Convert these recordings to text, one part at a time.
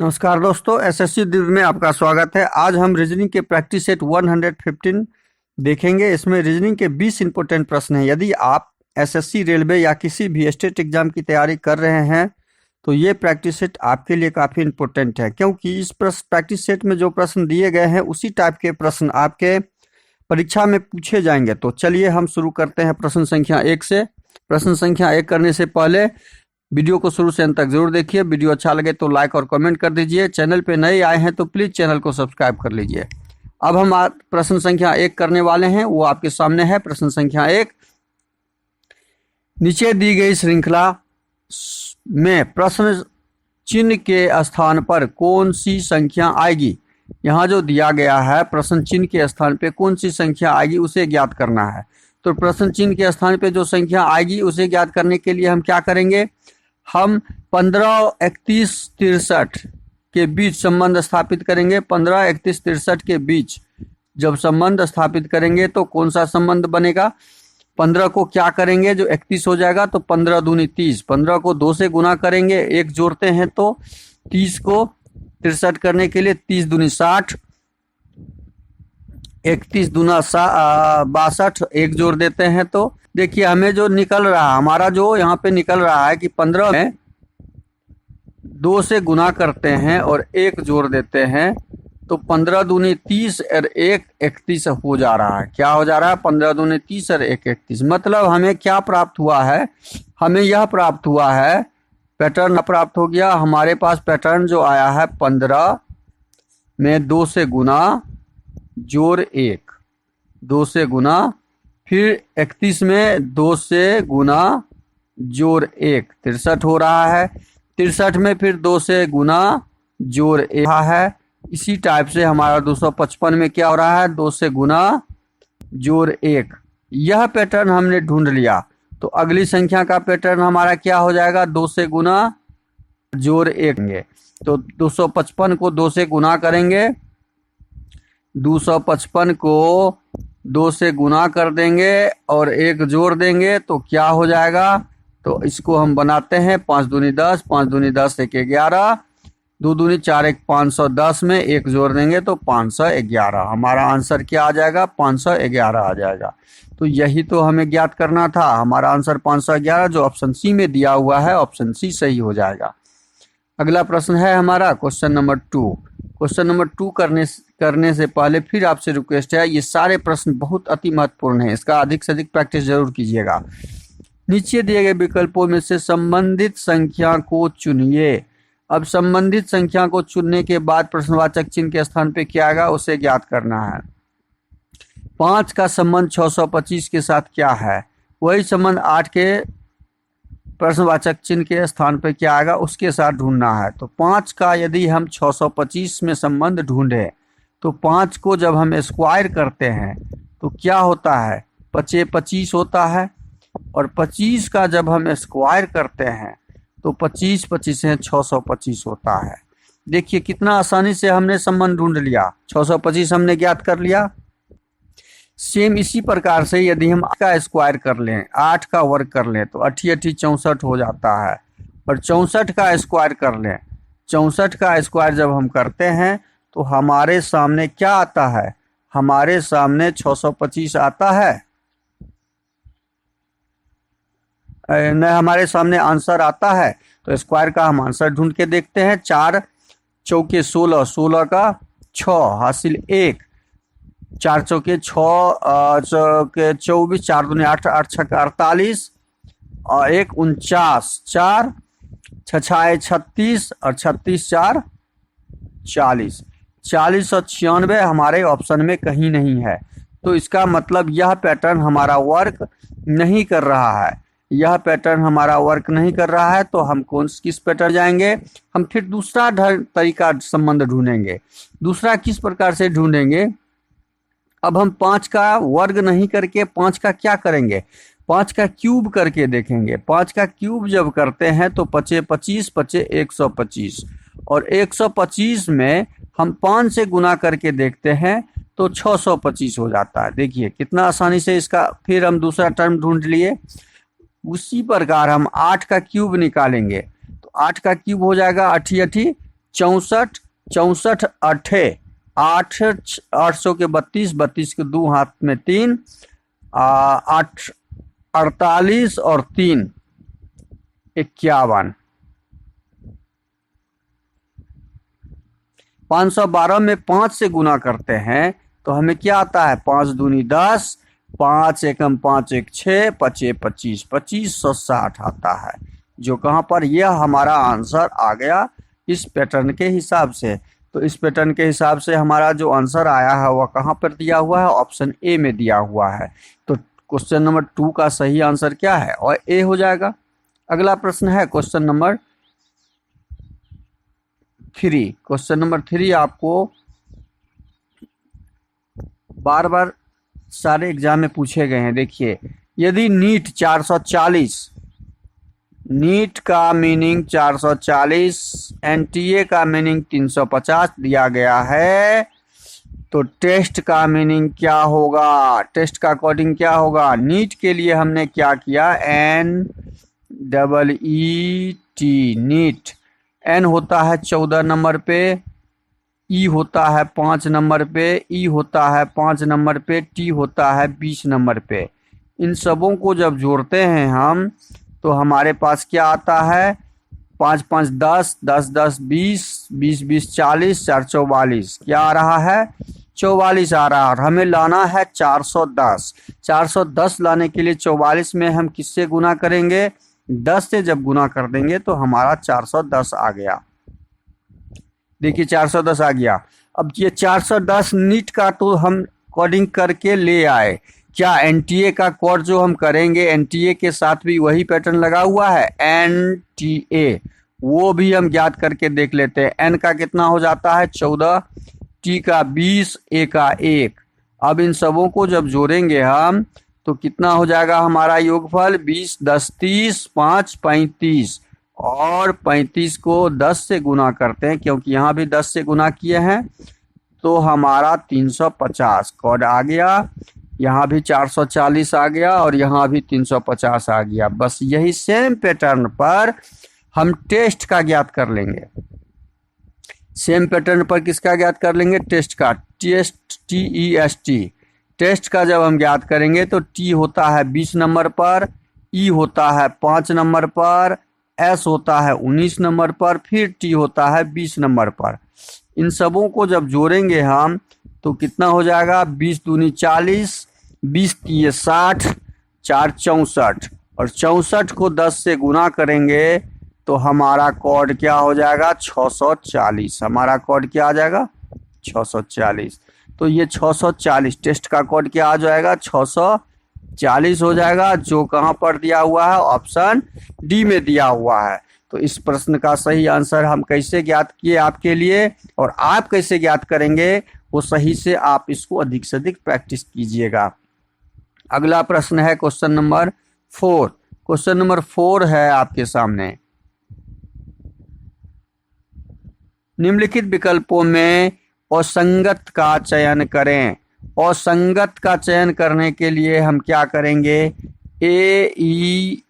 नमस्कार दोस्तों, एसएससी दिव्य में आपका स्वागत है। आज हम रीजनिंग के प्रैक्टिस सेट 115 देखेंगे। इसमें रीजनिंग के 20 इंपॉर्टेंट प्रश्न हैं। यदि आप एसएससी, रेलवे या किसी भी स्टेट एग्जाम की तैयारी कर रहे हैं तो ये प्रैक्टिस सेट आपके लिए काफ़ी इंपॉर्टेंट है, क्योंकि इस प्रैक्टिस सेट में जो प्रश्न दिए गए हैं उसी टाइप के प्रश्न आपके परीक्षा में पूछे जाएंगे। तो चलिए हम शुरू करते हैं प्रश्न संख्या 1 से। प्रश्न संख्या 1 करने से पहले वीडियो को शुरू से अंत तक जरूर देखिए। वीडियो अच्छा लगे तो लाइक और कमेंट कर दीजिए। चैनल पे नए आए हैं तो प्लीज़ चैनल को सब्सक्राइब कर लीजिए। अब हम प्रश्न संख्या 1 करने वाले हैं, वो आपके सामने है। प्रश्न संख्या 1, नीचे दी गई श्रृंखला में प्रश्न चिन्ह के स्थान पर कौन सी संख्या आएगी। यहाँ जो दिया गया है प्रश्न चिन्ह के स्थान पे कौन सी संख्या आएगी उसे ज्ञात करना है। तो प्रश्न चिन्ह के स्थान पे जो संख्या आएगी उसे ज्ञात करने के लिए हम क्या करेंगे, हम 15, 31, 63 के बीच संबंध स्थापित करेंगे। 15, 31, 63 के बीच जब संबंध स्थापित करेंगे तो कौन सा संबंध बनेगा। 15 को क्या करेंगे, जो 31 हो जाएगा तो 15 दूनी 30। 15 को 2 से गुना करेंगे, 1 जोड़ते हैं तो 30 को 63 करने के लिए 30 दूनी 60, 31 दूना 62, 1 जोड़ देते हैं तो देखिए हमें जो निकल रहा है, हमारा जो यहाँ पे निकल रहा है कि 15 में 2 से गुना करते हैं और 1 जोड़ देते हैं तो 15 दूनी 30 और 1 31 हो जा रहा है। क्या हो जा रहा है, 15 दूनी 30 और 1 31। मतलब हमें क्या प्राप्त हुआ है, हमें यह प्राप्त हुआ है, पैटर्न प्राप्त हो गया। हमारे पास पैटर्न जो आया है 15 में 2 से गुना जोड़ 1, 2 से गुना, फिर 31 में 2 से गुना जोड़ 1, 63 हो रहा है। 63 में फिर 2 से गुना जोड़ 1 है। इसी टाइप से हमारा 255 में क्या हो रहा है, 2 से गुना जोड़ 1। यह पैटर्न हमने ढूंढ लिया। तो अगली संख्या का पैटर्न हमारा क्या हो जाएगा, 2 से गुना जोड़ 1। तो 255 को 2 से गुना करेंगे, 255 को 2 से गुना कर देंगे और 1 जोड़ देंगे तो क्या हो जाएगा। तो इसको हम बनाते हैं 5 दूनी 10, 5 दूनी 10, 1 11, 2 दूनी 4, 1 510 में 1 जोड़ देंगे तो 511। हमारा आंसर क्या आ जाएगा, 511 आ जाएगा। तो यही तो हमें ज्ञात करना था। हमारा आंसर 511 जो ऑप्शन सी में दिया हुआ है, ऑप्शन सी सही हो जाएगा। अगला प्रश्न है हमारा क्वेश्चन नंबर 2। क्वेश्चन नंबर 2 करने से पहले फिर आपसे रिक्वेस्ट है, ये सारे प्रश्न बहुत अति महत्वपूर्ण हैं, इसका अधिक से अधिक प्रैक्टिस जरूर कीजिएगा। नीचे दिए गए विकल्पों में से संबंधित संख्या को चुनिए। अब संबंधित संख्या को चुनने के बाद प्रश्नवाचक चिन्ह के स्थान पे क्या आएगा उसे ज्ञात करना है। 5 का संबंध 625 के साथ क्या है, वही संबंध 8 के प्रश्नवाचक चिन्ह के स्थान पे क्या आएगा उसके साथ ढूंढना है। तो 5 का यदि हम 625 में संबंध ढूंढे तो 5 को जब हम स्क्वायर करते हैं तो क्या होता है, 5 25 होता है। और 25 का जब हम स्क्वायर करते हैं तो 25 25 है 625 होता है। देखिए कितना आसानी से हमने संबंध ढूंढ लिया, 625 हमने ज्ञात कर लिया। सेम इसी प्रकार से यदि हम 8 का स्क्वायर कर लें, 8 का वर्ग कर लें तो 8 8 64 हो जाता है। और 64 का स्क्वायर कर लें, 64 का स्क्वायर जब हम करते हैं तो हमारे सामने क्या आता है, हमारे सामने 625 आता है, न हमारे सामने आंसर आता है। तो स्क्वायर का हम आंसर ढूंढ के देखते हैं। 4 चौके 16, 16 का 6 हासिल 1, 4 चौके 6, चौके 24, 4 दूनी 8, 8 छक्का 48 और 1 49, 4 छछाए 36 और 36 4 40, 40 और 96 हमारे ऑप्शन में कहीं नहीं है। तो इसका मतलब यह पैटर्न हमारा वर्क नहीं कर रहा है, यह पैटर्न हमारा वर्क नहीं कर रहा है। तो हम किस पैटर्न जाएंगे, हम फिर दूसरा तरीका संबंध ढूंढेंगे। दूसरा किस प्रकार से ढूंढेंगे, अब हम 5 का वर्ग नहीं करके 5 का क्या करेंगे, 5 का क्यूब करके देखेंगे। 5 का क्यूब जब करते हैं तो 5 25, 5 125 और 125 में हम 5 से गुना करके देखते हैं तो 625 हो जाता है। देखिए कितना आसानी से इसका फिर हम दूसरा टर्म ढूंढ लिए। उसी प्रकार हम 8 का क्यूब निकालेंगे तो 8 का क्यूब हो जाएगा 8 8 64 64 अठे 8 800 के 32 32 के 2 हाथ में 3 8 48 और 3 51। 512 में 5 से गुना करते हैं तो हमें क्या आता है? 5 दूनी 10, 5 एकम 5 एक 6, 5 25 2560 आता है, जो कहाँ पर? यह हमारा आंसर आ गया इस पैटर्न के हिसाब से। तो इस पैटर्न के हिसाब से हमारा जो आंसर आया है वह कहाँ पर दिया हुआ है? ऑप्शन ए में दिया हुआ है। तो क्वेश्चन नंबर 2 का सही आंसर क्या है? और ए हो जाएगा। अगला प्रश्न है क्वेश्चन नंबर 3। क्वेश्चन नंबर 3 आपको बार बार सारे एग्जाम में पूछे गए हैं। देखिए, यदि नीट 440, नीट का मीनिंग 440, एनटीए का मीनिंग 350 दिया गया है, तो टेस्ट का मीनिंग क्या होगा? टेस्ट का अकॉर्डिंग क्या होगा? नीट के लिए हमने क्या किया? NEET, NEET. एन होता है 14 नंबर पे, ई होता है 5 नंबर पे, ई होता है 5 नंबर पे, टी होता है 20 नंबर पे। इन सबों को जब जोड़ते हैं हम तो हमारे पास क्या आता है? 5 5 10, 10 10 20, 20 20 40, 4 44। क्या आ रहा है? 44 आ रहा है। और हमें लाना है 410। 410 लाने के लिए 44 में हम किससे गुना करेंगे? 10 से जब गुना कर देंगे तो हमारा 410 आ गया। देखिए 410 आ गया। अब ये 410 नीट का तो हम कोडिंग करके ले आए। क्या एनटीए का कोड जो हम करेंगे, एनटीए के साथ भी वही पैटर्न लगा हुआ है? एनटीए वो भी हम ज्ञात करके देख लेते हैं। एन का कितना हो जाता है? 14, टी का 20, ए का 1। अब इन सबों को जब जोड़ेंगे हम तो कितना हो जाएगा हमारा योगफल? 20 10 30, 5 35, और 35 को 10 से गुना करते हैं क्योंकि यहाँ भी 10 से गुना किए हैं, तो हमारा 350 कोड आ गया। यहाँ भी 440 आ गया और यहाँ भी 350 आ गया। बस यही सेम पैटर्न पर हम टेस्ट का ज्ञात कर लेंगे। सेम पैटर्न पर किसका ज्ञात कर लेंगे? टेस्ट का। Test, TEST। टेस्ट का जब हम ज्ञात करेंगे तो टी होता है 20 नंबर पर, ई होता है 5 नंबर पर, एस होता है 19 नंबर पर, फिर टी होता है 20 नंबर पर। इन सबों को जब जोड़ेंगे हम तो कितना हो जाएगा? 20 दूनी 40, 20 तिये 60, 4 64, और 64 को 10 से गुना करेंगे तो हमारा कोड क्या हो जाएगा? 640। हमारा कोड क्या आ जाएगा? 640। तो ये 640 टेस्ट का कोड क्या आ जाएगा? 640 हो जाएगा, जो कहाँ पर दिया हुआ है? ऑप्शन डी में दिया हुआ है। तो इस प्रश्न का सही आंसर हम कैसे ज्ञात किए आपके लिए, और आप कैसे ज्ञात करेंगे वो सही से आप इसको अधिक से अधिक प्रैक्टिस कीजिएगा। अगला प्रश्न है क्वेश्चन नंबर 4। क्वेश्चन नंबर 4 है आपके सामने। निम्नलिखित विकल्पों में असंगत का चयन करें। असंगत का चयन करने के लिए हम क्या करेंगे? ए, ई,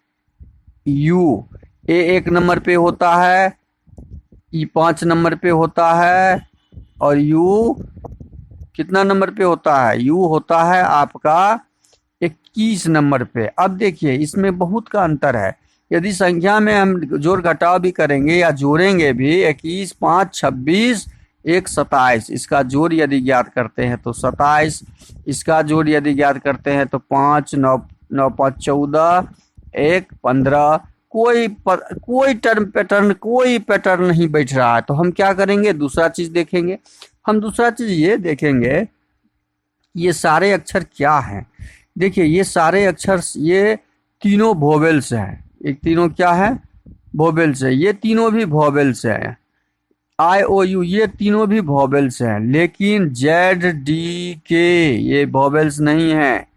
यू। ए 1 नंबर पे होता है, ई 5 नंबर पे होता है, और यू कितना नंबर पे होता है? यू होता है आपका 21 नंबर पे। अब देखिए इसमें बहुत का अंतर है। यदि संख्या में हम जोड़ घटाव भी करेंगे या जोड़ेंगे भी, 21 5 26 1 27, इसका जोड़ यदि ज्ञात करते हैं तो 27, इसका जोड़ यदि ज्ञात करते हैं तो 5 9 9 5 14 1 15। कोई टर्म पैटर्न, कोई पैटर्न नहीं बैठ रहा है। तो हम क्या करेंगे? दूसरा चीज देखेंगे। हम दूसरा चीज ये देखेंगे ये सारे अक्षर क्या हैं। देखिए ये सारे अक्षर, ये तीनों वोवेल्स हैं। एक तीनों क्या है? वोवेल्स है। ये तीनों भी वोवेल्स हैं। IOU ये तीनों भी वोवेल्स हैं, लेकिन ZDK ये वोवेल्स नहीं हैं,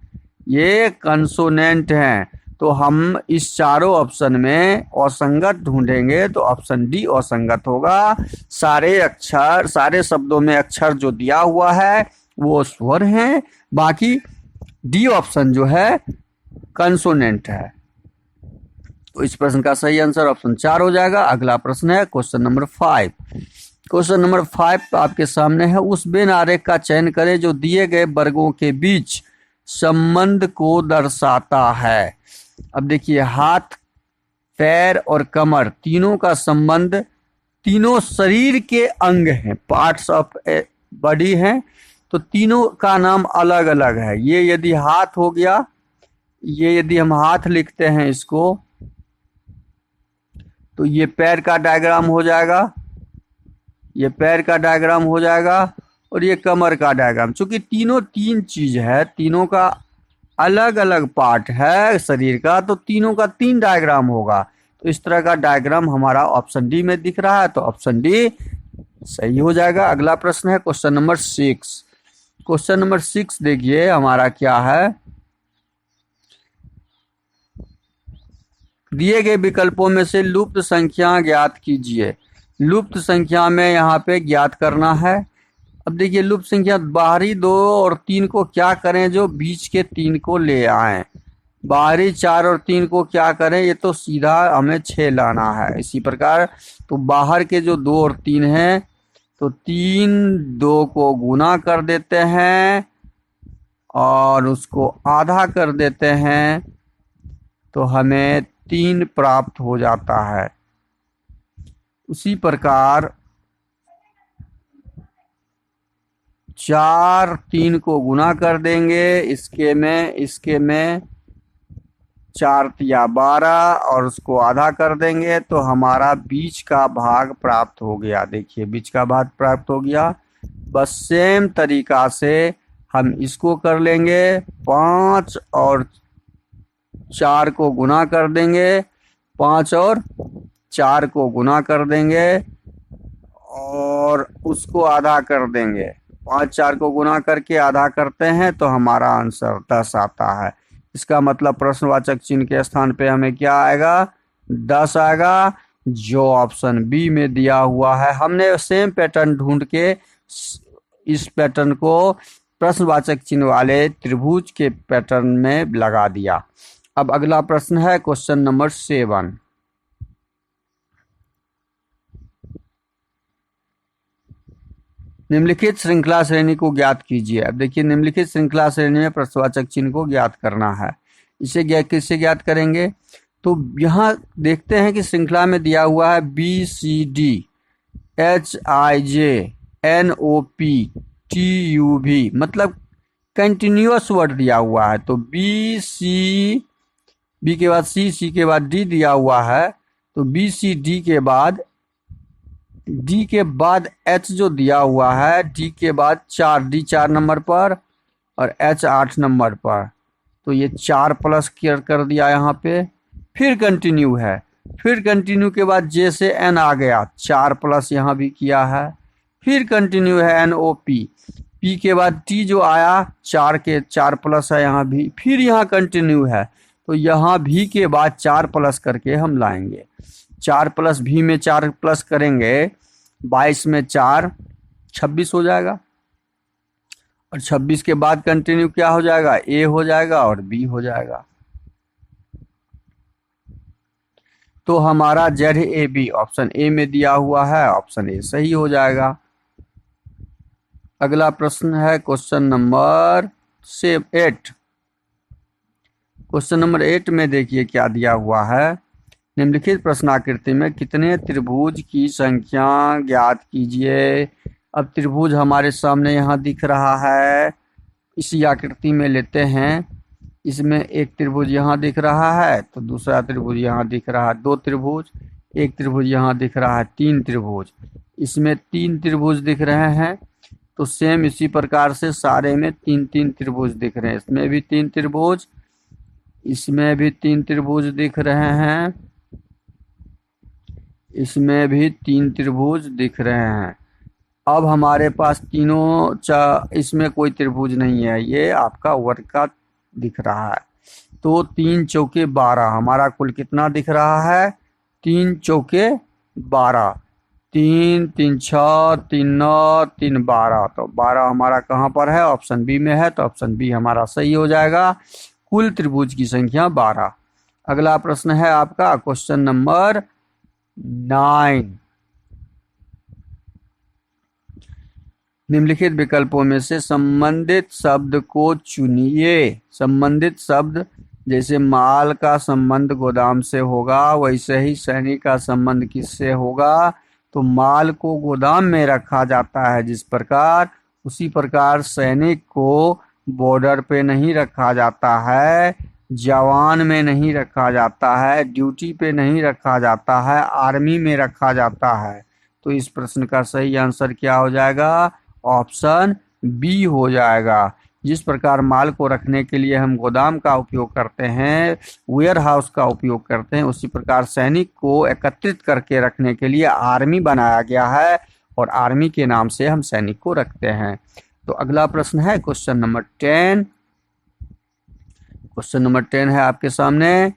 ये कंसोनेंट हैं। तो हम इस चारों ऑप्शन में असंगत ढूंढेंगे तो ऑप्शन डी असंगत होगा। सारे अक्षर, सारे शब्दों में अक्षर जो दिया हुआ है वो स्वर हैं, बाकी डी ऑप्शन जो है कंसोनेंट है। तो इस प्रश्न का सही आंसर ऑप्शन 4 हो जाएगा। अगला प्रश्न है क्वेश्चन नंबर 5। क्वेश्चन नंबर 5 आपके सामने है। उस वेन आरेख का चयन करें जो दिए गए वर्गों के बीच संबंध को दर्शाता है। अब देखिए, हाथ, पैर और कमर तीनों का संबंध, तीनों शरीर के अंग हैं, पार्ट्स ऑफ बॉडी हैं, तो तीनों का नाम अलग अलग है। ये यदि हाथ हो गया, ये यदि हम हाथ लिखते हैं इसको, तो ये पैर का डायग्राम हो जाएगा, ये पैर का डायग्राम हो जाएगा, और ये कमर का डायग्राम। चूंकि तीनों तीन चीज है, तीनों का अलग अलग पार्ट है शरीर का, तो तीनों का 3 डायग्राम होगा। तो इस तरह का डायग्राम हमारा ऑप्शन डी में दिख रहा है, तो ऑप्शन डी सही हो जाएगा। अगला प्रश्न है क्वेश्चन नंबर 6। क्वेश्चन नंबर 6 देखिए हमारा क्या है। दिए गए विकल्पों में से लुप्त संख्या ज्ञात कीजिए। लुप्त संख्या में यहाँ पे ज्ञात करना है। अब देखिए, लुप्त संख्या बाहरी 2 और 3 को क्या करें, जो बीच के 3 को ले आए। बाहरी 4 और 3 को क्या करें, ये तो सीधा हमें 6 लाना है। इसी प्रकार तो बाहर के जो 2 और 3 हैं, तो 3 2 को गुना कर देते हैं और उसको आधा कर देते हैं, तो हमें 3 प्राप्त हो जाता है। उसी प्रकार 4 3 को गुना कर देंगे, इसके में 4 तिया 12 और उसको आधा कर देंगे, तो हमारा बीच का भाग प्राप्त हो गया। देखिए, बीच का भाग प्राप्त हो गया। बस सेम तरीका से हम इसको कर लेंगे। 5 और 4 को गुना कर देंगे, 5 और 4 को गुना कर देंगे और उसको आधा कर देंगे। 5 4 को गुना करके आधा करते हैं, तो हमारा आंसर 10 आता है। इसका मतलब प्रश्नवाचक चिन्ह के स्थान पे हमें क्या आएगा, 10 आएगा, जो ऑप्शन बी में दिया हुआ है। हमने सेम पैटर्न ढूंढ के इस पैटर्न को प्रश्नवाचक चिन्ह वाले त्रिभुज के पैटर्न में लगा दिया। अब अगला प्रश्न है क्वेश्चन नंबर 7। निम्नलिखित श्रृंखला श्रेणी को ज्ञात कीजिए। अब देखिए, निम्नलिखित श्रृंखला श्रेणी में प्रश्नवाचक चिन्ह को ज्ञात करना है। इसे किससे ज्ञात करेंगे, तो यहाँ देखते हैं कि श्रृंखला में दिया हुआ है BCD HIJ NOP TUV, मतलब कंटिन्यूअस वर्ड दिया हुआ है। तो B के बाद C के बाद D दिया हुआ है, तो BCD के बाद D के बाद H जो दिया हुआ है, D के बाद 4, D 4 नंबर पर और H 8 नंबर पर, तो ये 4 प्लस कर दिया यहाँ पे। फिर कंटिन्यू है, फिर कंटिन्यू के बाद J से N आ गया, 4 प्लस यहाँ भी किया है। फिर कंटिन्यू है NOP, P के बाद T जो आया, 4 के 4 प्लस है यहाँ भी। फिर यहाँ कंटिन्यू है, तो यहाँ भी के बाद 4 प्लस करके हम लाएंगे। 4 प्लस भी में 4 प्लस करेंगे, 22 में 4 26 हो जाएगा, और 26 के बाद कंटिन्यू क्या हो जाएगा, A हो जाएगा और B हो जाएगा। तो हमारा ZAB ऑप्शन ए में दिया हुआ है, ऑप्शन ए सही हो जाएगा। अगला प्रश्न है क्वेश्चन नंबर 8। क्वेश्चन नंबर 8 में देखिए क्या दिया हुआ है। निम्नलिखित प्रश्नाकृति में कितने त्रिभुज की संख्या ज्ञात कीजिए। अब त्रिभुज हमारे सामने यहाँ दिख रहा है, इसी आकृति में लेते हैं। इसमें एक त्रिभुज यहाँ दिख रहा है, तो दूसरा त्रिभुज यहाँ दिख रहा है, 2 त्रिभुज। एक त्रिभुज यहाँ दिख रहा है, 3 त्रिभुज। इसमें 3 त्रिभुज दिख रहे हैं, तो सेम इसी प्रकार से सारे में 3 त्रिभुज दिख रहे हैं। इसमें भी 3 त्रिभुज, इसमें भी 3 त्रिभुज दिख रहे हैं, इसमें भी 3 त्रिभुज दिख रहे हैं। अब हमारे पास तीनों इसमें कोई त्रिभुज नहीं है, ये आपका वर्ग का दिख रहा है। तो 3 चौके 12, हमारा कुल कितना दिख रहा है, 3 चौके 12, 3 3 6 3 9 3 12, तो 12 हमारा कहाँ पर है, ऑप्शन बी में है, तो ऑप्शन बी हमारा सही हो जाएगा। कुल त्रिभुज की संख्या 12। अगला प्रश्न है आपका क्वेश्चन नंबर 9। निम्नलिखित विकल्पों में से संबंधित शब्द को चुनिए। संबंधित शब्द जैसे माल का संबंध गोदाम से होगा, वैसे ही सैनिक का संबंध किससे होगा? तो माल को गोदाम में रखा जाता है जिस प्रकार, उसी प्रकार सैनिक को बॉर्डर पे नहीं रखा जाता है, जवान में नहीं रखा जाता है, ड्यूटी पे नहीं रखा जाता है, आर्मी में रखा जाता है। तो इस प्रश्न का सही आंसर क्या हो जाएगा? ऑप्शन बी हो जाएगा। जिस प्रकार माल को रखने के लिए हम गोदाम का उपयोग करते हैं, वेयर हाउस का उपयोग करते हैं, उसी प्रकार सैनिक को एकत्रित करके रखने के लिए आर्मी बनाया गया है और आर्मी के नाम से हम सैनिक को रखते हैं। तो अगला प्रश्न है क्वेश्चन नंबर 10। क्वेश्चन नंबर 10 है आपके सामने।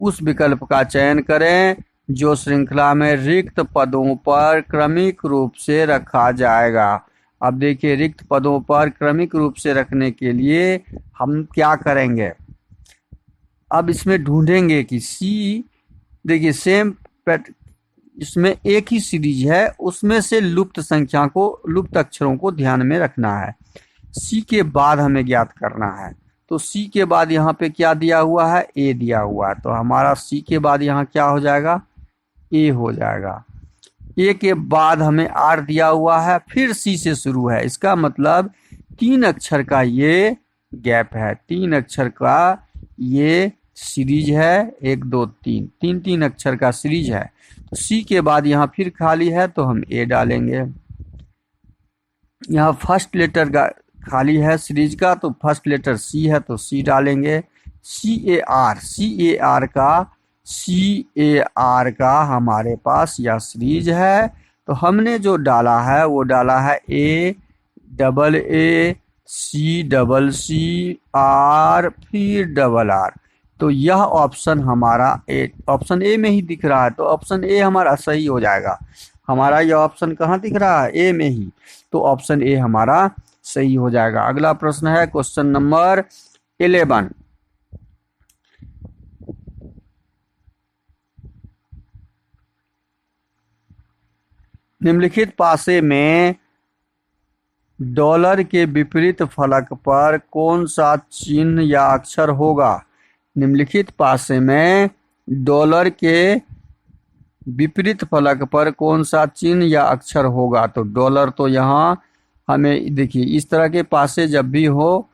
उस विकल्प का चयन करें जो श्रृंखला में रिक्त पदों पर क्रमिक रूप से रखा जाएगा। अब देखिए, रिक्त पदों पर क्रमिक रूप से रखने के लिए हम क्या करेंगे? अब इसमें ढूंढेंगे कि सी, देखिए सेम इसमें एक ही सीरीज है, उसमें से लुप्त संख्या को, लुप्त अक्षरों को ध्यान में रखना है। सी के बाद हमें ज्ञात करना है। तो सी के बाद यहाँ पे क्या दिया हुआ है? ए दिया हुआ है। तो हमारा सी के बाद यहाँ क्या हो जाएगा? ए हो जाएगा। ए के बाद हमें आर दिया हुआ है, फिर सी से शुरू है। इसका मतलब 3 अक्षर का ये गैप है, 3 अक्षर का ये सीरीज है, 1 2 3, 3 अक्षर का सीरीज है। तो सी के बाद यहाँ फिर खाली है तो हम ए डालेंगे। यहाँ फर्स्ट लेटर का खाली है सीरीज का, तो फर्स्ट लेटर सी है तो सी डालेंगे। सी ए आर का हमारे पास यह सीरीज है। तो हमने जो डाला है वो डाला है A double A C double C R फिर डबल आर। तो यह ऑप्शन हमारा ऑप्शन ए में ही दिख रहा है, तो ऑप्शन ए हमारा सही हो जाएगा। हमारा यह ऑप्शन कहाँ दिख रहा है? ए में ही। तो ऑप्शन ए हमारा सही हो जाएगा। अगला प्रश्न है क्वेश्चन नंबर 11। निम्नलिखित पासे में डॉलर के विपरीत फलक पर कौन सा चिन्ह या अक्षर होगा? निम्नलिखित पासे में डॉलर के विपरीत फलक पर कौन सा चिन्ह या अक्षर होगा? तो डॉलर तो यहाँ हमें देखिए, इस तरह के पासे जब भी हो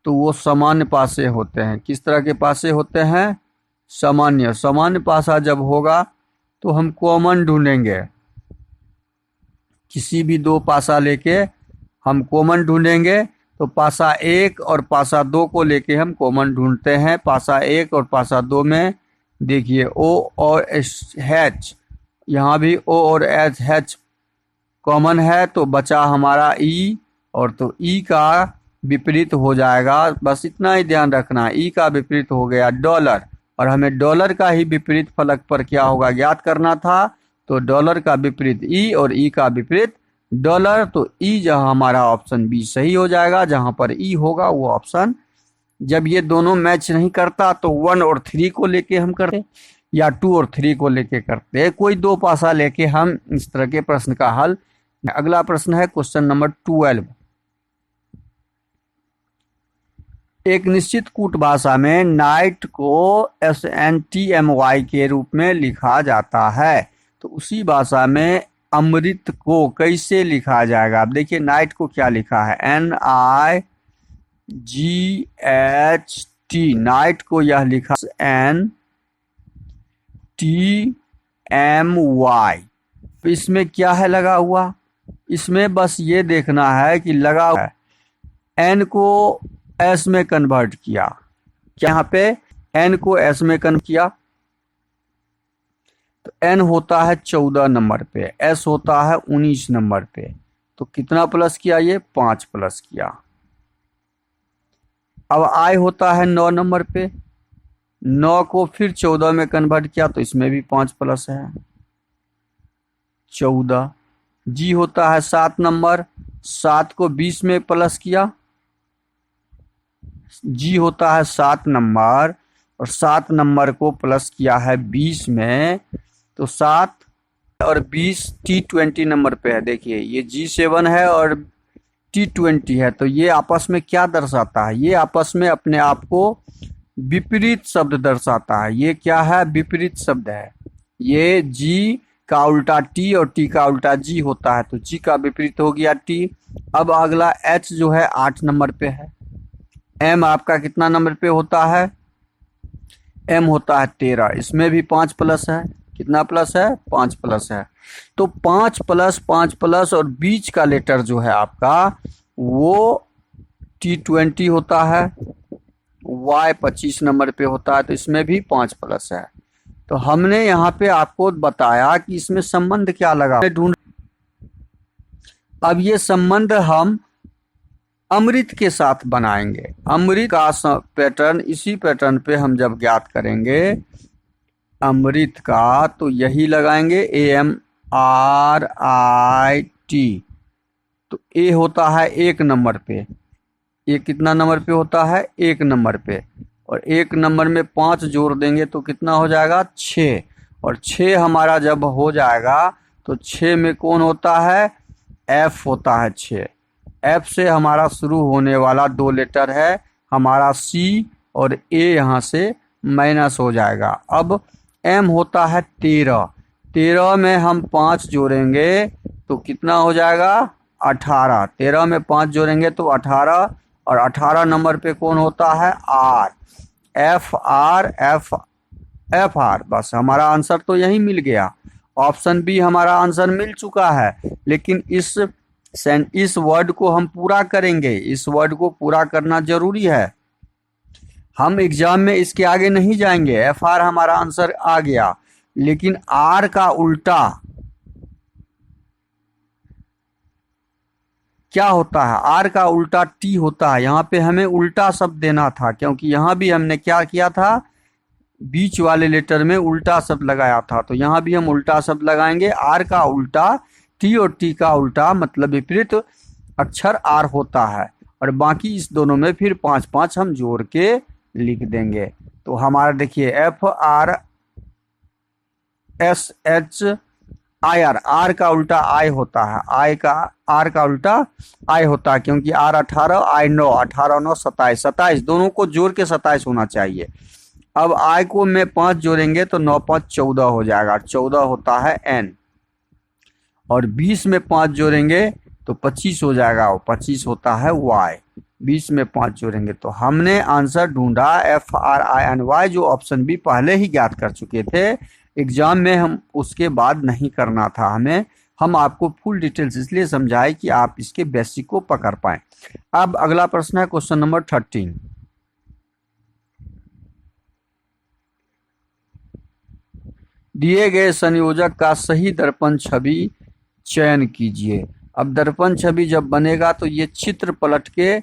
तो वो सामान्य पासे होते हैं। किस तरह के पासे होते हैं? सामान्य। सामान्य पासा जब होगा तो हम कॉमन ढूंढेंगे। किसी भी 2 पासा लेके हम कॉमन ढूंढेंगे। तो पासा 1 और पासा 2 को लेके हम कॉमन ढूंढते हैं। पासा 1 और पासा 2 में देखिए ओ और एच, यहाँ भी ओ और एच कॉमन है, तो बचा हमारा ई, और तो ई का विपरीत हो जाएगा। बस इतना ही ध्यान रखना, ई का विपरीत हो गया डॉलर, और हमें डॉलर का ही विपरीत फलक पर क्या होगा ज्ञात करना था। तो डॉलर का विपरीत ई और ई का विपरीत डॉलर। तो ई जहां हमारा ऑप्शन बी सही हो जाएगा, जहां पर ई होगा वो ऑप्शन। जब ये दोनों मैच नहीं करता तो 1 और 3 को लेके हम करते, या 2 और 3 को लेके करते, कोई 2 पासा लेके हम इस तरह के प्रश्न का हल। अगला प्रश्न है क्वेश्चन नंबर 12। एक निश्चित कूट भाषा में नाइट को SNTMY के रूप में लिखा जाता है, तो उसी भाषा में अमृत को कैसे लिखा जाएगा? अब देखिए, नाइट को क्या लिखा है? NIGHT। नाइट को यह लिखा NTMY। तो इसमें क्या है लगा हुआ? इसमें बस ये देखना है कि लगा हुआ है, एन को एस में कन्वर्ट किया। क्या यहाँ पे एन को एस में कन्वर्ट किया? तो एन होता है 14 नंबर पे, एस होता है 19 नंबर पे। तो कितना प्लस किया? ये 5 प्लस किया। अब आई होता है 9 नंबर पे, 9 को फिर 14 में कन्वर्ट किया, तो इसमें भी 5 प्लस है, 14। जी होता है 7 नंबर, 7 को 20 में प्लस किया। जी होता है 7 नंबर, और 7 नंबर को प्लस किया है 20 में, तो 7 और 20 T20 नंबर पे है। देखिए ये G7 है और T20 है, तो ये आपस में क्या दर्शाता है? ये आपस में अपने आप को विपरीत शब्द दर्शाता है। ये क्या है? विपरीत शब्द है। ये G का उल्टा T और T का उल्टा G होता है, तो G का विपरीत हो गया T। अब अगला H जो है 8 नंबर पे है। M आपका कितना नंबर पे होता है? M होता है 13। इसमें भी 5 प्लस है। कितना प्लस है? 5 प्लस है। तो 5 प्लस 5 प्लस और बीच का लेटर जो है आपका वो T20 होता है। Y 25 नंबर पे होता है, तो इसमें भी 5 प्लस है। तो हमने यहाँ पे आपको बताया कि इसमें संबंध क्या लगा ढूंढ। अब ये संबंध हम अमृत के साथ बनाएंगे। अमृत का पैटर्न, इसी पैटर्न पे हम जब ज्ञात करेंगे अमृत का, तो यही लगाएंगे AMRIT। तो A होता है 1 नंबर पे। ये कितना नंबर पे होता है? 1 नंबर पे। और 1 नंबर में 5 जोड़ देंगे तो कितना हो जाएगा? 6। और 6 हमारा जब हो जाएगा तो 6 में कौन होता है? F होता है 6। F से हमारा शुरू होने वाला 2 लेटर है हमारा C और A यहाँ से माइनस हो जाएगा। अब M होता है 13। 13 में हम 5 जोड़ेंगे तो कितना हो जाएगा? 18। 13 में 5 जोड़ेंगे तो 18। और 18 नंबर पे कौन होता है? R। F R। बस हमारा आंसर तो यही मिल गया। ऑप्शन बी हमारा आंसर मिल चुका है। लेकिन इस वर्ड को हम पूरा करेंगे। इस वर्ड को पूरा करना जरूरी है। हम एग्जाम में इसके आगे नहीं जाएंगे। FR हमारा आंसर आ गया, लेकिन R का उल्टा क्या होता है? R का उल्टा T होता है। यहाँ पे हमें उल्टा शब्द देना था, क्योंकि यहाँ भी हमने क्या किया था? बीच वाले लेटर में उल्टा शब्द लगाया था, तो यहाँ भी हम उल्टा शब्द लगाएंगे। R का उल्टा T और T का उल्टा मतलब विपरीत अक्षर R होता है। और बाकी इस दोनों में फिर 5-5 हम जोड़ के लिख देंगे। तो हमारा देखिए FRSHIR। R का उल्टा I होता है। R का उल्टा I होता है, क्योंकि R 18 I 9। 18 9 27। 27 दोनों को जोड़ के 27 होना चाहिए। अब I को में 5 जोड़ेंगे तो 9 5 14 हो जाएगा। 14 होता है N। और 20 में 5 जोड़ेंगे तो 25 हो जाएगा। 25 होता है Y। 20 में 5 जोड़ेंगे तो हमने आंसर ढूंढा FRINY, जो ऑप्शन बी पहले ही ज्ञात कर चुके थे। एग्जाम में हम उसके बाद नहीं करना था हमें। हम आपको फुल डिटेल्स इसलिए समझाए कि आप इसके बेसिक को पकड़ पाए। अब अगला प्रश्न है क्वेश्चन नंबर 13। दिए गए संयोजक का सही दर्पण छवि चयन कीजिए। अब दर्पण छवि जब बनेगा तो ये चित्र पलट के,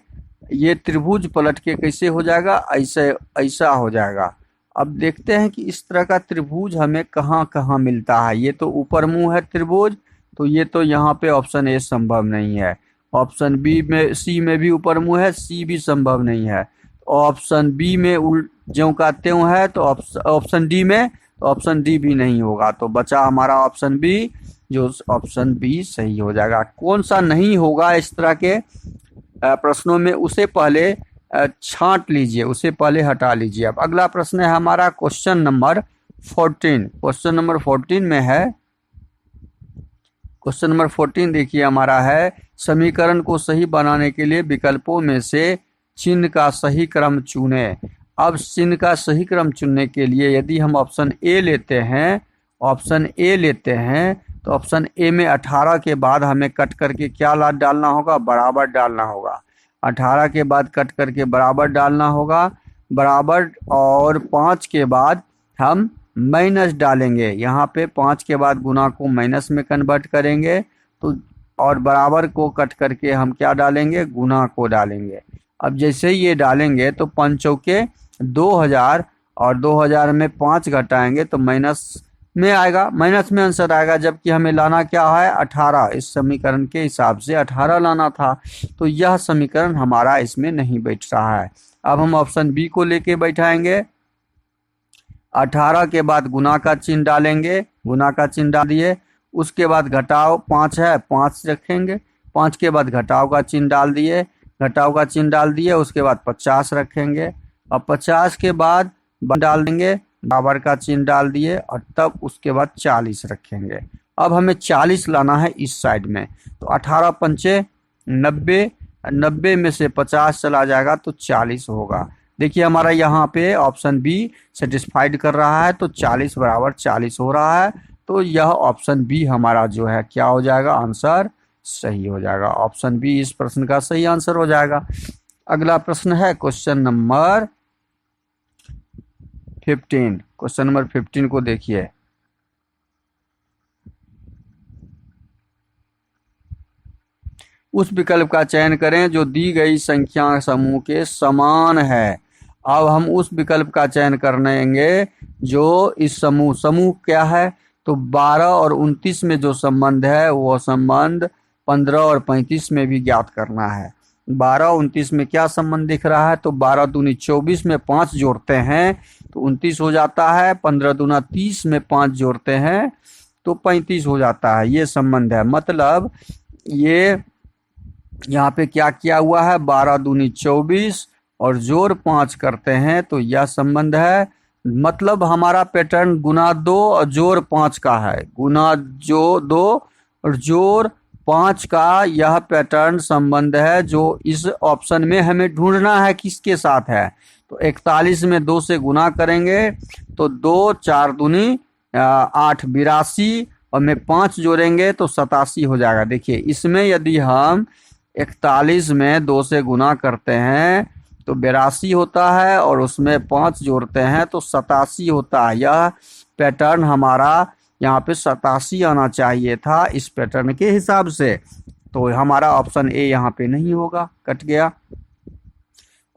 ये त्रिभुज पलट के कैसे हो जाएगा? ऐसा हो जाएगा। अब देखते हैं कि इस तरह का त्रिभुज हमें कहाँ कहाँ मिलता है। ये तो ऊपर मुंह है त्रिभुज, तो ये तो यहाँ पे ऑप्शन ए संभव नहीं है। ऑप्शन बी में, सी में भी ऊपर मुंह है, सी भी संभव नहीं है। ऑप्शन बी में ज्यों का त्यों है, तो ऑप्शन डी में, तो ऑप्शन डी भी नहीं होगा। तो बचा हमारा ऑप्शन बी, जो ऑप्शन बी सही हो जाएगा। कौन सा नहीं होगा इस तरह के प्रश्नों में, उसे पहले छांट लीजिए, उसे पहले हटा लीजिए। अब अगला प्रश्न है हमारा क्वेश्चन नंबर 14। क्वेश्चन नंबर 14 में है, क्वेश्चन नंबर 14 देखिए हमारा है, समीकरण को सही बनाने के लिए विकल्पों में से चिन्ह का सही क्रम चुने। अब चिन्ह का सही क्रम चुनने के लिए यदि हम ऑप्शन ए लेते हैं, तो ऑप्शन ए में 18 के बाद हमें कट करके क्या डालना होगा? बराबर डालना होगा। 18 के बाद कट करके बराबर डालना होगा। बराबर और 5 के बाद हम माइनस डालेंगे। यहाँ पे 5 के बाद गुना को माइनस में कन्वर्ट करेंगे, तो और बराबर को कट करके हम क्या डालेंगे? गुना को डालेंगे। अब जैसे ही ये डालेंगे तो 5 चौके 2000 और 2000 में 5 घटाएंगे तो माइनस में आएगा, माइनस में आंसर आएगा। जबकि हमें लाना क्या है? 18। इस समीकरण के हिसाब से 18 लाना था, तो यह समीकरण हमारा इसमें नहीं बैठ रहा है। अब हम ऑप्शन बी को लेके बैठाएंगे। 18 के बाद गुना का चिन्ह डालेंगे, गुना का चिन्ह डाल दिए उसके बाद घटाओ 5 है, 5 रखेंगे, 5 के बाद घटाओ का चिन्ह डाल दिए, घटाओ का चिन्ह डाल दिए, उसके बाद 50 रखेंगे और 50 के बाद डाल देंगे, बराबर का चिन्ह डाल दिए और तब उसके बाद 40 रखेंगे। अब हमें 40 लाना है इस साइड में, तो 18 पंचे 90, 90 में से 50 चला जाएगा तो 40 होगा। देखिए हमारा यहाँ पे ऑप्शन बी सेटिस्फाइड कर रहा है, तो 40 बराबर 40 हो रहा है, तो यह ऑप्शन बी हमारा जो है क्या हो जाएगा, आंसर सही हो जाएगा। ऑप्शन बी इस प्रश्न का सही आंसर हो जाएगा। अगला प्रश्न है क्वेश्चन नंबर 15। क्वेश्चन नंबर 15 को देखिए। उस विकल्प का चयन करें जो दी गई संख्या समूह के समान है। अब हम उस विकल्प का चयन करेंगे जो इस समूह क्या है, तो 12 और 29 में जो संबंध है वो संबंध 15 और 35 में भी ज्ञात करना है। 12 और 29 में क्या संबंध दिख रहा है, तो 12 दूनी 24 में 5 जोड़ते हैं तो 29 हो जाता है, 15 दूना 30 में 5 जोड़ते हैं तो 35 हो जाता है। ये संबंध है, मतलब ये यहाँ पे क्या किया हुआ है, 12 दूनी 24 और जोड़ 5 करते हैं तो यह संबंध है। मतलब हमारा पैटर्न गुना 2 और जोड़ 5 का है, गुना जो 2 और जोड़ 5 का यह पैटर्न संबंध है जो इस ऑप्शन में हमें ढूंढना है किसके साथ है। तो 41 में 2 से गुना करेंगे तो 2 4 दूनी 8 82 और में 5 जोड़ेंगे तो 87 हो जाएगा। देखिए इसमें यदि हम 41 में 2 से गुना करते हैं तो 82 होता है और उसमें 5 जोड़ते हैं तो 87 होता है। यह पैटर्न हमारा यहाँ पे 87 आना चाहिए था इस पैटर्न के हिसाब से, तो हमारा ऑप्शन ए यहाँ पे नहीं होगा, कट गया।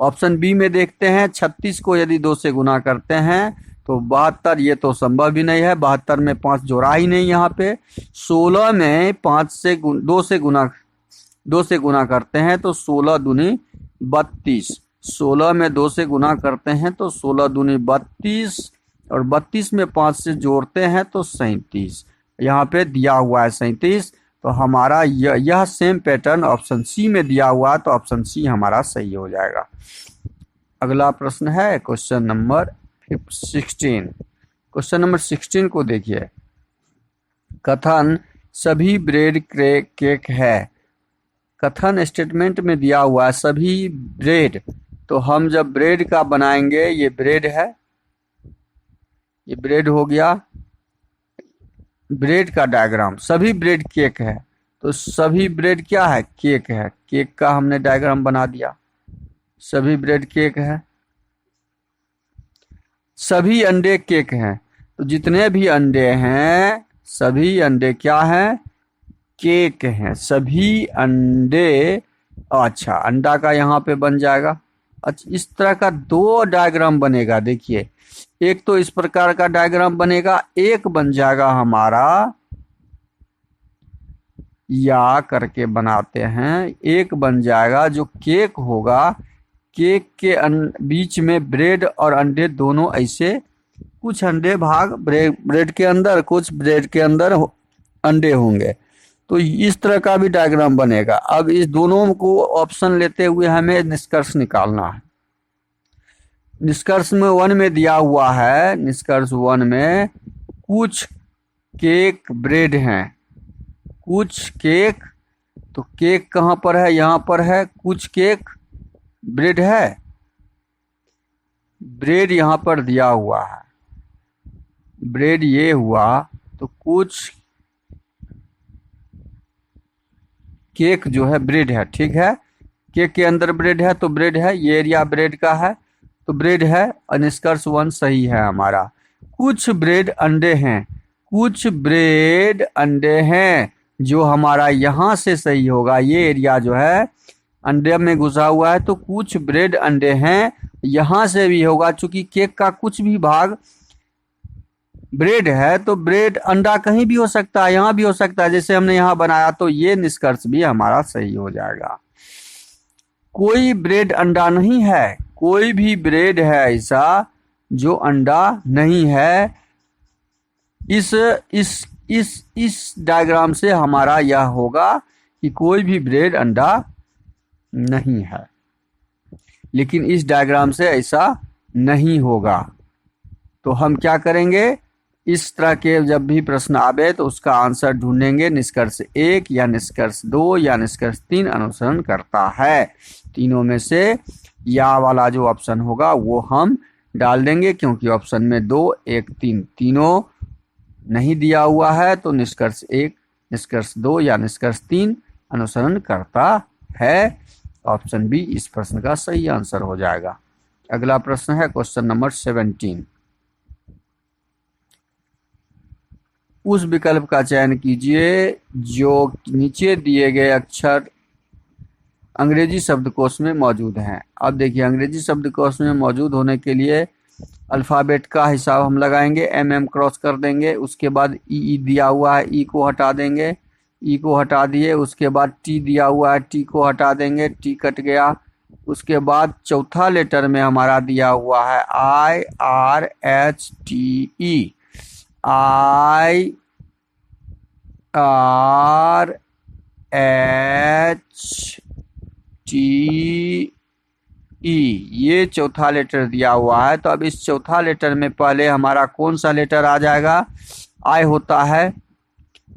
ऑप्शन बी में देखते हैं, 36 को यदि 2 से गुना करते हैं तो 72, ये तो संभव ही नहीं है, 72 में 5 जोड़ा ही नहीं यहाँ पे। 16 में 2 से गुना करते हैं तो 16 दूनी 32, 16 में 2 से गुना करते हैं तो 16 दूनी 32 और 32 में 5 से जोड़ते हैं तो 37, यहाँ पे दिया हुआ है 37, तो हमारा यह सेम पैटर्न ऑप्शन सी में दिया हुआ है, तो ऑप्शन सी हमारा सही हो जाएगा। अगला प्रश्न है क्वेश्चन नंबर 16। क्वेश्चन नंबर 16 को देखिए। कथन सभी ब्रेड केक है। कथन स्टेटमेंट में दिया हुआ है सभी ब्रेड, तो हम जब ब्रेड का बनाएंगे, ये ब्रेड है, ये ब्रेड हो गया, ब्रेड का डायग्राम, सभी ब्रेड केक है, तो सभी ब्रेड क्या है, केक है, केक का हमने डायग्राम बना दिया, सभी ब्रेड केक है। सभी अंडे केक हैं, तो जितने भी अंडे हैं सभी अंडे क्या हैं, केक हैं, सभी अंडे। अच्छा, अंडा का यहाँ पे बन जाएगा। अच्छा, इस तरह का 2 डायग्राम बनेगा। देखिए एक तो इस प्रकार का डायग्राम बनेगा, एक बन जाएगा हमारा, या करके बनाते हैं, एक बन जाएगा जो केक होगा, केक के बीच में ब्रेड और अंडे दोनों, ऐसे कुछ अंडे भाग ब्रेड के अंदर, कुछ ब्रेड के अंदर अंडे होंगे, तो इस तरह का भी डायग्राम बनेगा। अब इस दोनों को ऑप्शन लेते हुए हमें निष्कर्ष निकालना है। निष्कर्ष में 1 में दिया हुआ है, निष्कर्ष 1 में कुछ केक ब्रेड हैं, कुछ केक, तो केक कहाँ पर है, यहाँ पर है, कुछ केक ब्रेड है, ब्रेड यहाँ पर दिया हुआ है, ब्रेड ये हुआ, तो कुछ केक जो है ब्रेड है, ठीक है, केक के अंदर ब्रेड है तो ब्रेड है, ये एरिया ब्रेड का है तो ब्रेड है, और निष्कर्ष 1 सही है हमारा। कुछ ब्रेड अंडे हैं, कुछ ब्रेड अंडे हैं, जो हमारा यहाँ से सही होगा, ये एरिया जो है अंडे में घुसा हुआ है, तो कुछ ब्रेड अंडे हैं, यहाँ से भी होगा, चूंकि केक का कुछ भी भाग ब्रेड है तो ब्रेड अंडा कहीं भी हो सकता है, यहाँ भी हो सकता है, जैसे हमने यहाँ बनाया, तो ये निष्कर्ष भी हमारा सही हो जाएगा। कोई ब्रेड अंडा नहीं है, कोई भी ब्रेड है ऐसा जो अंडा नहीं है, इस इस डायग्राम से हमारा यह होगा कि कोई भी ब्रेड अंडा नहीं है, लेकिन इस डायग्राम से ऐसा नहीं होगा। तो हम क्या करेंगे, इस तरह के जब भी प्रश्न आवे तो उसका आंसर ढूंढेंगे। निष्कर्ष 1 या निष्कर्ष 2 या निष्कर्ष 3 अनुसरण करता है। तीनों में से या वाला जो ऑप्शन होगा वो हम डाल देंगे, क्योंकि ऑप्शन में 2, 1, 3 तीनों नहीं दिया हुआ है, तो निष्कर्ष 1, निष्कर्ष 2 या निष्कर्ष 3 अनुसरण करता है। ऑप्शन बी इस प्रश्न का सही आंसर हो जाएगा। अगला प्रश्न है क्वेश्चन नंबर 17। उस विकल्प का चयन कीजिए जो नीचे दिए गए अक्षर अंग्रेजी शब्दकोश में मौजूद हैं। अब देखिए, अंग्रेजी शब्दकोश में मौजूद होने के लिए अल्फ़ाबेट का हिसाब हम लगाएंगे, MM क्रॉस कर देंगे, उसके बाद ई दिया हुआ है, ई को हटा देंगे, ई को हटा दिए, उसके बाद टी दिया हुआ है, टी को हटा देंगे, टी कट गया। उसके बाद चौथा लेटर में हमारा दिया हुआ है IRHTE, IRHTE, ये चौथा लेटर दिया हुआ है। तो अब इस चौथा लेटर में पहले हमारा कौन सा लेटर आ जाएगा? I होता है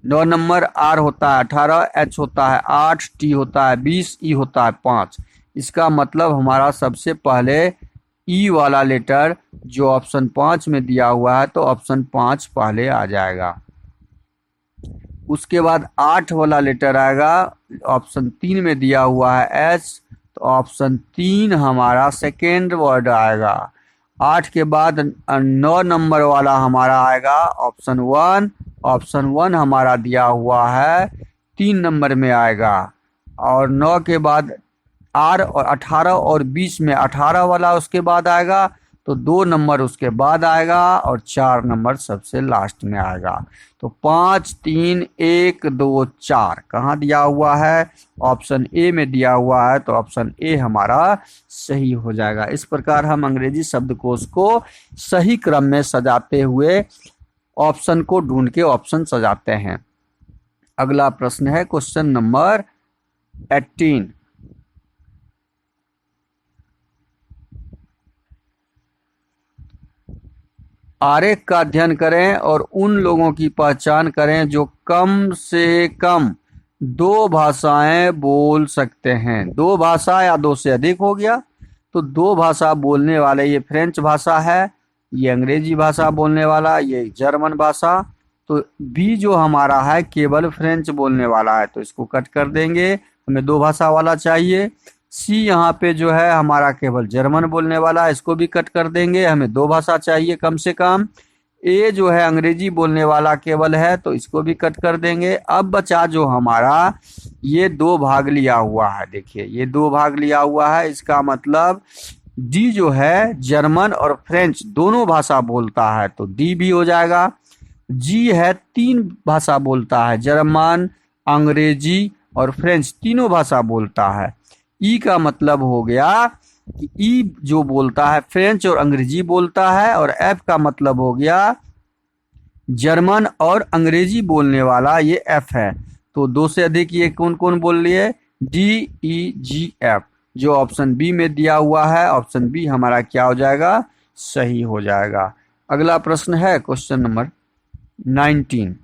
9 नंबर, R होता है 18, H होता है 8, T होता है 20, E होता है 5। इसका मतलब हमारा सबसे पहले E वाला लेटर जो ऑप्शन 5 में दिया हुआ है, तो ऑप्शन 5 पहले आ जाएगा। उसके बाद 8 वाला लेटर आएगा, ऑप्शन 3 में दिया हुआ है H, तो ऑप्शन 3 हमारा सेकेंड वर्ड आएगा। 8 के बाद 9 नंबर वाला हमारा आएगा ऑप्शन 1। ऑप्शन 1 हमारा दिया हुआ है 3 नंबर में आएगा। और 9 के बाद R और 18 और 20 में 18 वाला उसके बाद आएगा, तो 2 नंबर उसके बाद आएगा और 4 नंबर सबसे लास्ट में आएगा। तो 5, 3, 1, 2, 4 कहाँ दिया हुआ है? ऑप्शन ए में दिया हुआ है, तो ऑप्शन ए हमारा सही हो जाएगा। इस प्रकार हम अंग्रेजी शब्दकोश को सही क्रम में सजाते हुए ऑप्शन को ढूंढ के ऑप्शन सजाते हैं। अगला प्रश्न है क्वेश्चन नंबर 18। आरेख का अध्ययन करें और उन लोगों की पहचान करें जो कम से कम 2 भाषाएं बोल सकते हैं। 2 भाषा या 2 से अधिक हो गया, तो 2 भाषा बोलने वाले, ये फ्रेंच भाषा है, ये अंग्रेजी भाषा बोलने वाला, ये जर्मन भाषा। तो बी जो हमारा है केवल फ्रेंच बोलने वाला है, तो इसको कट कर देंगे, हमें 2 भाषा वाला चाहिए। सी यहाँ पे जो है हमारा केवल जर्मन बोलने वाला है, इसको भी कट कर देंगे, हमें 2 भाषा चाहिए कम से कम। ए जो है अंग्रेजी बोलने वाला केवल है, तो इसको भी कट कर देंगे। अब बचा जो हमारा ये 2 भाग लिया हुआ है, देखिए ये 2 भाग लिया हुआ है, इसका मतलब डी जो है जर्मन और फ्रेंच दोनों भाषा बोलता है, तो डी भी हो जाएगा। जी है 3 भाषा बोलता है, जर्मन, अंग्रेजी और फ्रेंच तीनों भाषा बोलता है। ई का मतलब हो गया कि ई जो बोलता है फ्रेंच और अंग्रेजी बोलता है, और एफ का मतलब हो गया जर्मन और अंग्रेजी बोलने वाला, ये एफ है। तो 2 से अधिक ये कौन कौन बोल रही है? डी, ई, जी, एफ, जो ऑप्शन बी में दिया हुआ है। ऑप्शन बी हमारा क्या हो जाएगा? सही हो जाएगा। अगला प्रश्न है क्वेश्चन नंबर 19।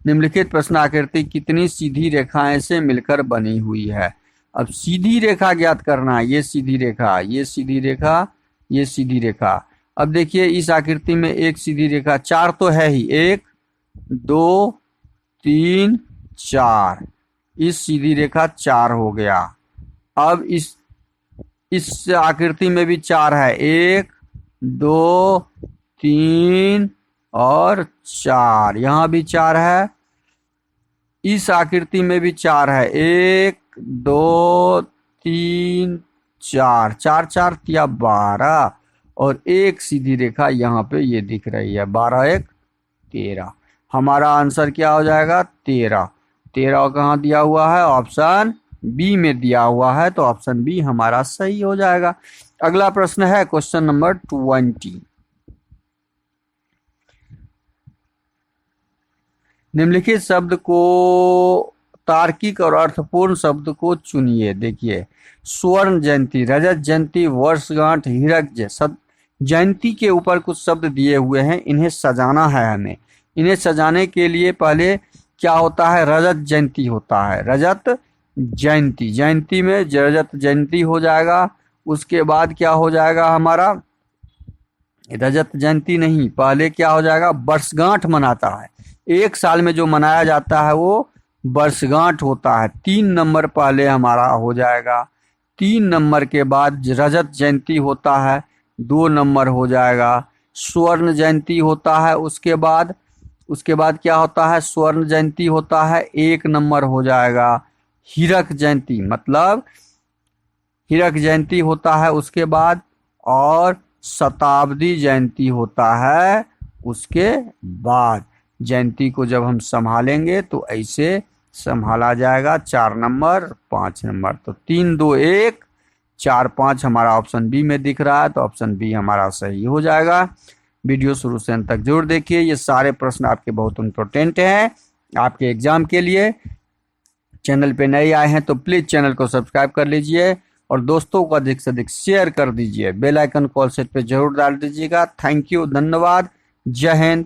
निम्नलिखित प्रश्न आकृति कितनी सीधी रेखाएं से मिलकर बनी हुई है? अब सीधी रेखा ज्ञात करना है। ये सीधी रेखा, ये सीधी रेखा, ये सीधी रेखा। अब देखिए इस आकृति में एक सीधी रेखा, 4 तो है ही, 1, 2, 3, 4, इस सीधी रेखा 4 हो गया। अब इस आकृति में भी 4 है, 1, 2, 3 और 4, यहाँ भी 4 है। इस आकृति में भी 4 है, 1, 2, 3, 4, 4, 4 तिया 12, और एक सीधी रेखा यहाँ पे ये दिख रही है, 12, 1, 13। हमारा आंसर क्या हो जाएगा? 13। 13 कहाँ दिया हुआ है? ऑप्शन बी में दिया हुआ है, तो ऑप्शन बी हमारा सही हो जाएगा। अगला प्रश्न है क्वेश्चन नंबर 20। निम्नलिखित शब्द को तार्किक और अर्थपूर्ण शब्द को चुनिए। देखिए, स्वर्ण जयंती, रजत जयंती, वर्षगांठ, हीरक जयंती के ऊपर कुछ शब्द दिए हुए हैं, इन्हें सजाना है हमें। इन्हें सजाने के लिए पहले क्या होता है, रजत जयंती होता है। रजत जयंती, जयंती में रजत जयंती हो जाएगा। उसके बाद क्या हो जाएगा हमारा, रजत जयंती नहीं, पहले क्या हो जाएगा, वर्षगांठ मनाता है। एक साल में जो मनाया जाता है वो वर्षगांठ होता है। 3 नंबर पहले हमारा हो जाएगा। 3 नंबर के बाद रजत जयंती होता है, 2 नंबर हो जाएगा। स्वर्ण जयंती होता है, उसके बाद क्या होता है, स्वर्ण जयंती होता है, 1 नंबर हो जाएगा। हीरक जयंती मतलब हीरक जयंती होता है उसके बाद, और शताब्दी जयंती होता है उसके बाद। जयंती को जब हम संभालेंगे तो ऐसे संभाला जाएगा, 4 नंबर 5 नंबर। तो 3 2 1 4 5 हमारा ऑप्शन बी में दिख रहा है, तो ऑप्शन बी हमारा सही हो जाएगा। वीडियो शुरू से अंत तक जरूर देखिए, ये सारे प्रश्न आपके बहुत इम्पोर्टेंट हैं आपके एग्जाम के लिए। चैनल पे नए आए हैं तो प्लीज चैनल को सब्सक्राइब कर लीजिए और दोस्तों को अधिक से अधिक शेयर कर दीजिए। बेल आइकन कॉल सेट पे जरूर डाल दीजिएगा। थैंक यू, धन्यवाद, जय हिंद,